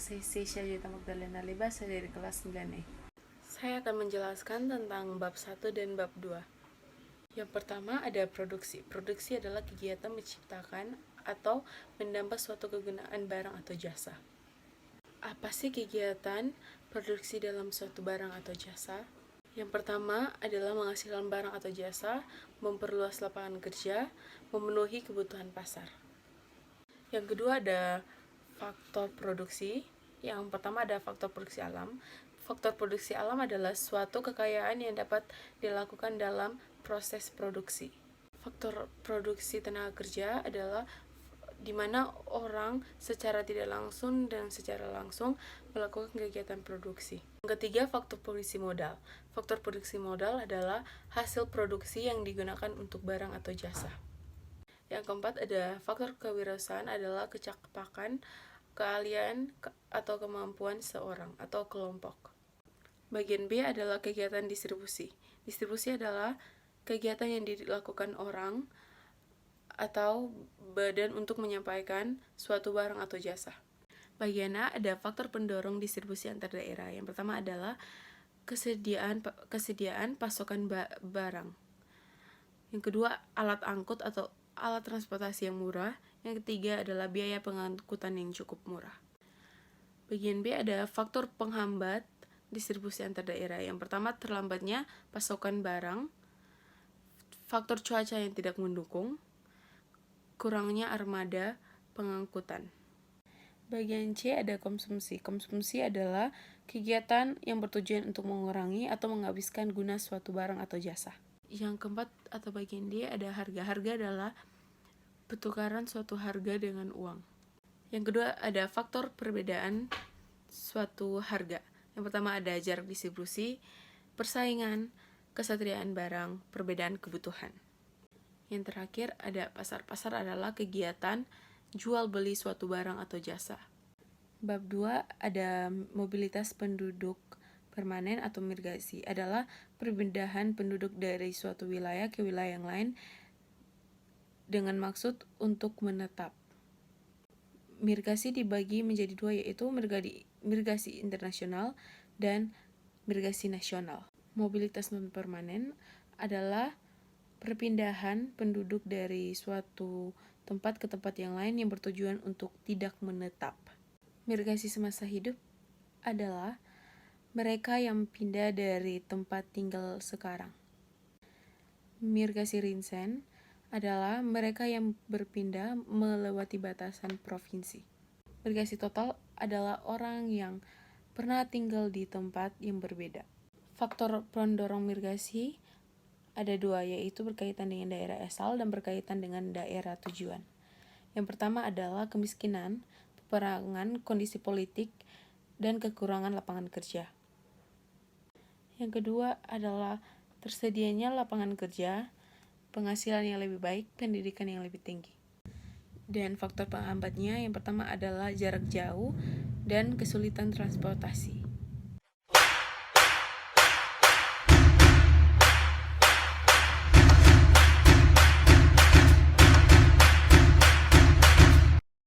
Saya Syahida Magdalena Libasa dari kelas 9E. Saya akan menjelaskan tentang bab 1 dan bab 2. Yang pertama ada produksi. Produksi adalah kegiatan menciptakan atau menambah suatu kegunaan barang atau jasa. Apa sih kegiatan produksi dalam suatu barang atau jasa? Yang pertama adalah menghasilkan barang atau jasa, memperluas lapangan kerja, memenuhi kebutuhan pasar. Yang kedua ada faktor produksi. Yang pertama ada faktor produksi alam. Faktor produksi alam adalah suatu kekayaan yang dapat dilakukan dalam proses produksi. Faktor produksi tenaga kerja adalah di mana orang secara tidak langsung dan secara langsung melakukan kegiatan produksi. Yang ketiga, faktor produksi modal. Faktor produksi modal adalah hasil produksi yang digunakan untuk barang atau jasa. Yang keempat ada faktor kewirausahaan adalah kecakapan, keahlian, atau kemampuan seorang atau kelompok. Bagian B adalah kegiatan distribusi. Distribusi adalah kegiatan yang dilakukan orang atau badan untuk menyampaikan suatu barang atau jasa. Bagian A ada faktor pendorong distribusi antar daerah. Yang pertama adalah kesediaan pasokan barang. Yang kedua, alat angkut atau alat transportasi yang murah. Yang ketiga adalah biaya pengangkutan yang cukup murah. Bagian B ada faktor penghambat distribusi antar daerah. Yang pertama, terlambatnya pasokan barang, faktor cuaca yang tidak mendukung, kurangnya armada pengangkutan. Bagian C ada konsumsi. Konsumsi adalah kegiatan yang bertujuan untuk mengurangi atau menghabiskan guna suatu barang atau jasa. Yang keempat atau bagian D ada harga. Harga adalah pertukaran suatu harga dengan uang. Yang kedua ada faktor perbedaan suatu harga. Yang pertama ada jarak distribusi, persaingan, kesetiaan barang, perbedaan kebutuhan. Yang terakhir ada pasar. Pasar adalah kegiatan jual beli suatu barang atau jasa. Bab 2 ada mobilitas penduduk permanen atau migrasi adalah perpindahan penduduk dari suatu wilayah ke wilayah yang lain dengan maksud untuk menetap. Migrasi dibagi menjadi dua, yaitu migrasi internasional dan migrasi nasional. Mobilitas non-permanen adalah perpindahan penduduk dari suatu tempat ke tempat yang lain yang bertujuan untuk tidak menetap. Migrasi semasa hidup adalah mereka yang pindah dari tempat tinggal sekarang. Migrasi rinsen adalah mereka yang berpindah melewati batasan provinsi. Migrasi total adalah orang yang pernah tinggal di tempat yang berbeda. Faktor pendorong migrasi ada dua, yaitu berkaitan dengan daerah asal dan berkaitan dengan daerah tujuan. Yang pertama adalah kemiskinan, peperangan, kondisi politik, dan kekurangan lapangan kerja. Yang kedua adalah tersedianya lapangan kerja, penghasilan yang lebih baik, pendidikan yang lebih tinggi. Dan faktor penghambatnya yang pertama adalah jarak jauh dan kesulitan transportasi.